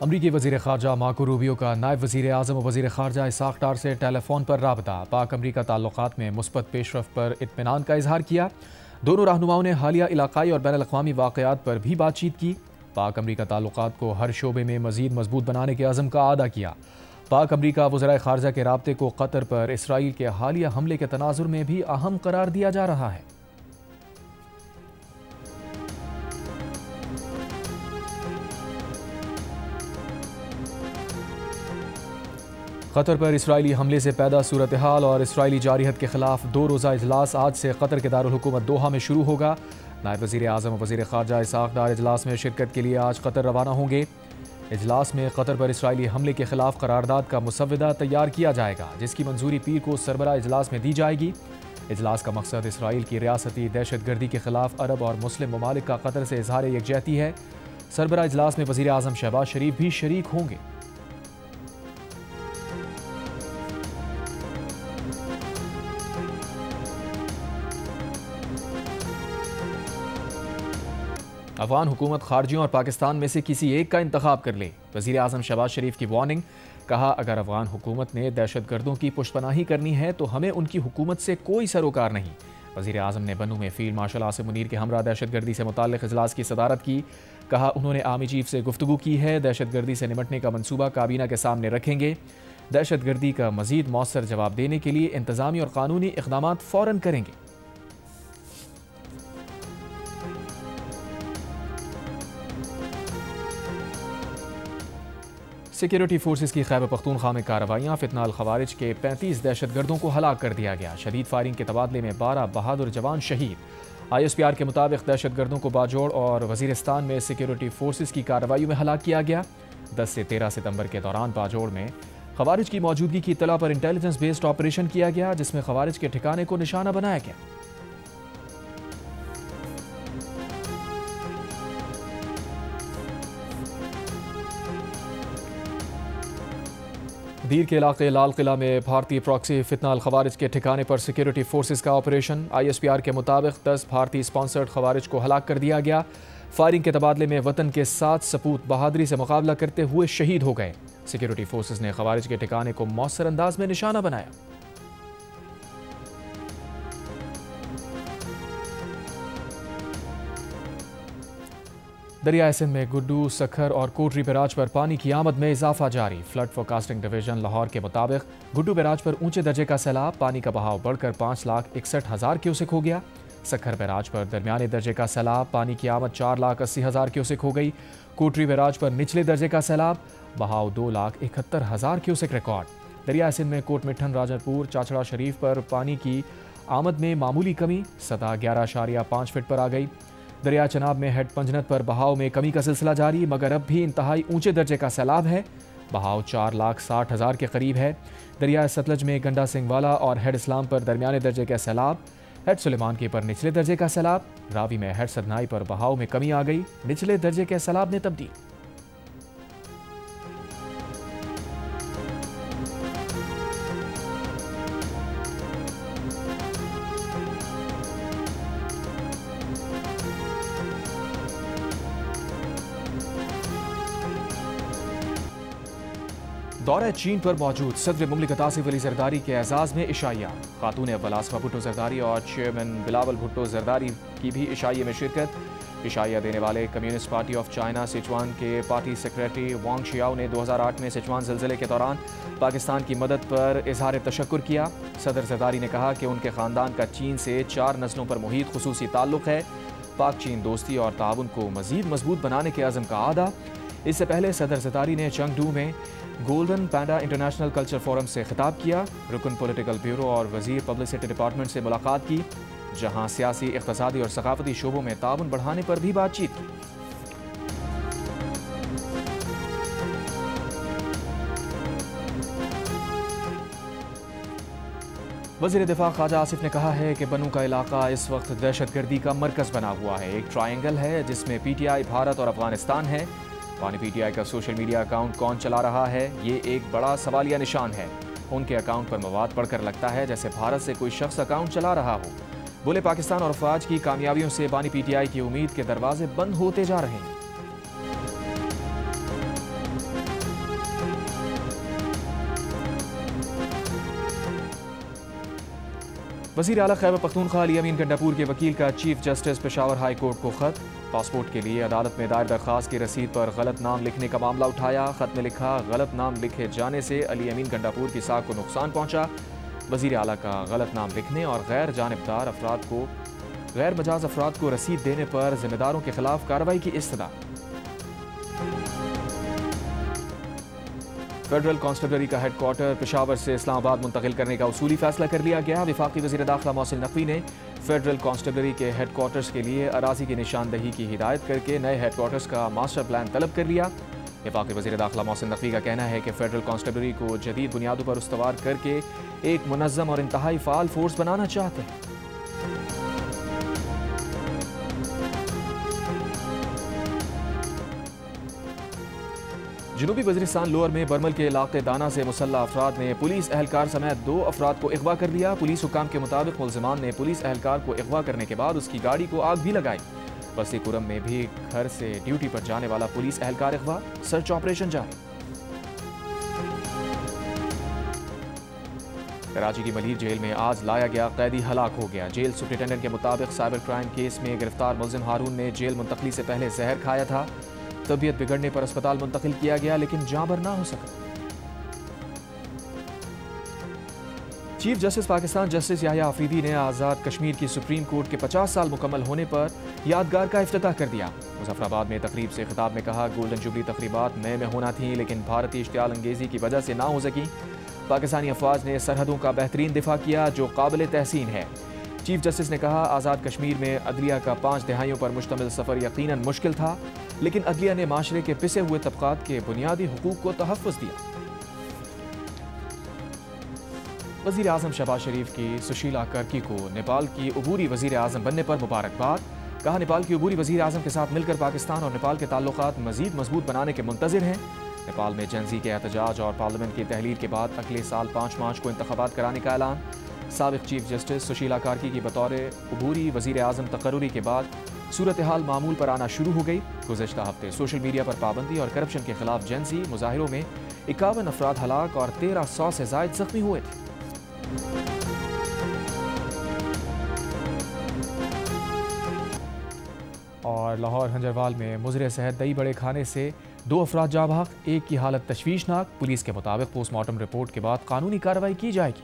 अमरीकी वज़ीर ख़ारजा Marco Rubio का नायब वज़ीर आज़म और वज़ीर ख़ारजा इसाक़ डार से टेलीफोन पर राबता। पाक अमरीका ताल्लुक़ात में मुस्बत पेशरफ़्त पर इत्मीनान का इजहार किया। दोनों रहनुमाओं ने हालिया इलाक़ाई और बैनुल-अक़वामी वाक़यात पर भी बातचीत की। पाक अमरीका ताल्लुक़ात को हर शोबे में मज़ीद मजबूत बनाने के अज़म का आदा किया। पाक अमरीका वज़राए ख़ारजा के राब्ते को कतर पर इसराइल के हालिया हमले के तनाज़ुर में भी अहम करार दिया जा रहा है। कतर पर इसराइली हमले से पैदा सूरत हाल और इसराइली जारियत के खिलाफ 2 रोज़ा इजलास आज से कतर के दारुल हुकूमत दोहा में शुरू होगा। नायब वज़ीर आज़म और वज़ीर ख़ारजा इसाक़ डार इजलास में शिरकत के लिए आज कतर रवाना होंगे। इजलास में कतर पर इसराइली हमले के खिलाफ करारदाद का मुसव्वदा तैयार किया जाएगा, जिसकी मंजूरी पीर को सरबरा इजलास में दी जाएगी। इजलास का मकसद इसराइल की रियासती दहशत गर्दी के खिलाफ अरब और मुस्लिम ममालिक का कतर से इजहार यकजहती है। सरबरा इजलास में वज़ीर आज़म शहबाज शरीफ भी शरीक होंगे। अफगान हुकूमत खारजियों और पाकिस्तान में से किसी एक का इंतखाब कर ले। वज़ीर आज़म शहबाज शरीफ की वार्निंग। कहा, अगर अफगान हुकूमत ने दहशत गर्दों की पुष्पनाही करनी है तो हमें उनकी हुकूमत से कोई सरोकार नहीं। वज़ीर आज़म ने बन्नू में फील्ड मार्शल आसिम मुनीर के हमरा दहशत गर्दी से मुताल्लिक़ इजलास की सदारत की। कहा, उन्होंने आर्मी चीफ से गुफ्तगू की है। दहशत गर्दी से निपटने का मनसूबा काबीना के सामने रखेंगे। दहशत गर्दी का मज़ीद मौसर जवाब देने के लिए इंतज़ामी और कानूनी इक़दामात फ़ौरन करेंगे। सिक्योरिटी फोर्सेस की खैबर पख्तूनख्वा में कार्रवाइयाँ। फितना अल खवारिज के 35 दहशत गर्दों को हलाक कर दिया गया। शदीद फायरिंग के तबादले में 12 बहादुर जवान शहीद। ISPR के मुताबिक दहशत गर्दों को बाजोड़ और वजीरिस्तान में सिक्योरिटी फोर्सेस की कार्रवाई में हलाक किया गया। 10 से 13 सितंबर के दौरान बाजोड़ में खवारिज की मौजूदगी की इत्तला पर इंटेलिजेंस बेस्ड ऑपरेशन किया गया, जिसमें खवारिज के ठिकाने को निशाना बनाया गया। दीर के इलाके लाल किला में भारतीय प्रॉक्सी फितना अल खवारिज के ठिकाने पर सिक्योरिटी फोर्सेस का ऑपरेशन। ISPR के मुताबिक 10 भारतीय स्पॉन्सर्ड खवारिज को हलाक कर दिया गया। फायरिंग के तबादले में वतन के 7 सपूत बहादुरी से मुकाबला करते हुए शहीद हो गए। सिक्योरिटी फोर्सेस ने खवारिज के ठिकाने को मौसर अंदाज में निशाना बनाया। दरियाए सिंध में गुड्डू, सखर और कोटरी बैराज पर पानी की आमद में इजाफा जारी। फ्लड फोरकास्टिंग डिवीजन लाहौर के मुताबिक गुड्डू बैराज पर ऊंचे दर्जे का सैलाब, पानी का बहाव बढ़कर 5,61,000 क्यूसेक हो गया। सखर बैराज पर दरमियाने दर्जे का सैलाब, पानी की आमद 4,80,000 क्यूसेक हो गई। कोटरी बैराज पर निचले दर्जे का सैलाब, बहाव 2,71,000 क्यूसेक रिकॉर्ड। दरियाए सिंध में कोट मिठन, राजनपुर, चाचड़ा शरीफ पर पानी की आमद में मामूली कमी, सतह 11.5 फीट पर आ गई। दरिया चनाब में हेड पंजनत पर बहाव में कमी का सिलसिला जारी, मगर अब भी इंतहाई ऊंचे दर्जे का सैलाब है। बहाव 4,60,000 के करीब है। दरिया सतलज में गंडा सिंह वाला और हेड इस्लाम पर दरमियाने दर्जे का सैलाब, हेड सुलेमान के पर निचले दर्जे का सैलाब। रावी में हेड सदनाई पर बहाव में कमी आ गई, निचले दर्जे के सैलाब में तब्दील। दौरे चीन पर मौजूद सदर मुमलिकत आसिफ अली जरदारी के एजाज़ में इशाइया। खातून अव्वल आसफा भुट्टो जरदारी और चेयरमैन बिलावल भुट्टो जरदारी की भी इशाइये में शिरकत। इशाइया देने वाले communist party of China Sichuan के पार्टी सेक्रेटरी वांग शियाओ ने 2008 में सिचुआन ज़िलज़िले के दौरान पाकिस्तान की मदद पर इजहार तशक्कुर किया। सदर जरदारी ने कहा कि उनके ख़ानदान का चीन से 4 नस्लों पर मुहीत खुसूसी ताल्लुक़ है। पाक चीन दोस्ती और ताउन को मज़ीद मजबूत बनाने के अज़म का आदा। इससे पहले सदर जरदारी ने चंगडू में गोल्डन पैंडा इंटरनेशनल कल्चर फोरम से खिताब किया। रुकन पॉलिटिकल ब्यूरो और वजीर पब्लिसिटी डिपार्टमेंट से मुलाकात की, जहां सियासी, इक़्तिसादी और सकाफती शोबों में ताउन बढ़ाने पर भी बातचीत की। वज़ीर दिफा ख्वाजा आसिफ ने कहा है कि बन्नू का इलाका इस वक्त दहशत गर्दी का मरकज़ बना हुआ है। एक ट्रायंगल है जिसमें PTI, भारत और अफगानिस्तान है। पानी PTI का सोशल मीडिया अकाउंट कौन चला रहा है, ये एक बड़ा सवालिया निशान है। उनके अकाउंट पर मवाद पढ़कर लगता है जैसे भारत से कोई शख्स अकाउंट चला रहा हो। बोले, पाकिस्तान और अफवाज की कामयाबियों से बानी PTI की उम्मीद के दरवाजे बंद होते जा रहे हैं। वज़ीर आला खैबर पख्तूनख्वा अली अमीन गंडापुर के वकील का chief justice Peshawar high court को खत। पासपोर्ट के लिए अदालत में दायर दरख्वास्त की रसीद पर गलत नाम लिखने का मामला उठाया। खत में लिखा, गलत नाम लिखे जाने से अली अमीन गंडापुर की साख को नुकसान पहुंचा। वज़ीर आला का गलत नाम लिखने और गैर मजाज अफराद को रसीद देने पर जिम्मेदारों के खिलाफ कार्रवाई की इस्तदा। फेडरल कांस्टेबलरी का हेडक्वार्टर पेशावर से इस्लामाबाद मुंतकिल करने का उसूली फैसला कर लिया गया। वफाकी वज़ीर दाखिला मोहसिन नकवी ने फेडरल कांस्टेबलरी के हेडक्वार्टर्स के लिए अराजी की निशानदही की हिदायत करके नए हेडक्वार्टर्स का मास्टर प्लान तलब कर लिया। वफाकी वज़ीर दाखिला मोहसिन नकवी का कहना है कि फेडरल कांस्टेबलरी को जदीद बुनियादों पर उस्तवार करके एक मुनज़्ज़म और इंतहाई फ़ाल फोर्स बनाना चाहते हैं। जनूबी वज़ीरिस्तान लोअर में बरमल के इलाके दाना से मुसल्लह अफराद ने पुलिस एहलकार समेत 2 अफराद को अगवा कर लिया। पुलिस हुकाम के मुताबिक मुलज़िमान ने पुलिस एहलकार को अगवा करने के बाद उसकी गाड़ी को आग भी लगाई। बस्तीपुरम में भी घर से ड्यूटी पर जाने वाला पुलिस एहलकार अगवा, सर्च ऑपरेशन जारी। कराची की मलीर जेल में आज लाया गया कैदी हलाक हो गया। जेल सुप्रिंटेंडेंट के मुताबिक साइबर क्राइम केस में गिरफ्तार मुलजिम हारून ने जेल मुंतकली से पहले जहर खाया था। तबीयत बिगड़ने पर अस्पताल मुंतकिल किया गया लेकिन जाँबर ना हो सका। Chief justice Pakistan justice Yahya Afridi ने आज़ाद कश्मीर की सुप्रीम कोर्ट के 50 साल मुकम्मल होने पर यादगार का इफ्तिताह कर दिया। मुजफ्फराबाद में तकरीब से खिताब में कहा, गोल्डन जुबली तकरीबात मई में होना थी लेकिन भारतीय इश्तियाल अंगेजी की वजह से ना हो सकी। पाकिस्तानी अफवाज ने सरहदों का बेहतरीन दिफा किया जो काबिल तहसीन है। चीफ जस्टिस ने कहा, आज़ाद कश्मीर में अदलिया का 5 दहाइयों पर मुश्तमिल सफ़र यकीनन मुश्किल था लेकिन अदलिया ने माशरे के पिसे हुए तबकात के बुनियादी हुकूक को तहफ़्फ़ुज़ दिया। वज़ीर आज़म शहबाज शरीफ की सुशीला कर्की को नेपाल की अबूरी वज़ीर आज़म बनने पर मुबारकबाद। कहा, नेपाल की अबूरी वज़ीर आज़म के साथ मिलकर पाकिस्तान और नेपाल के ताल्लुकात मज़ीद मजबूत बनाने के मुंतज़िर हैं। नेपाल में जनजी के एहतजाज और पार्लियामेंट की तहलील के बाद अगले साल 5 मार्च को इंतखाबात कराने का ऐलान। साबिक़ चीफ जस्टिस सुशीला कार्की की बतौर अबूरी वज़ीर आज़म तकर्रुरी के बाद सूरत हाल मामूल पर आना शुरू हो गई। गुज़श्ता हफ्ते सोशल मीडिया पर पाबंदी और करप्शन के खिलाफ जनसी मुजाहिरों में 51 अफराद हलाक और 1300 से ज़ायद जख्मी हुए थे। और लाहौर हंजरवाल में मुज़रे सेहत दही बड़े खाने से 2 अफराद जाँ बहक, एक की हालत तशवीशनाक। पुलिस के मुताबिक पोस्टमार्टम रिपोर्ट के बाद कानूनी कार्रवाई की जाएगी।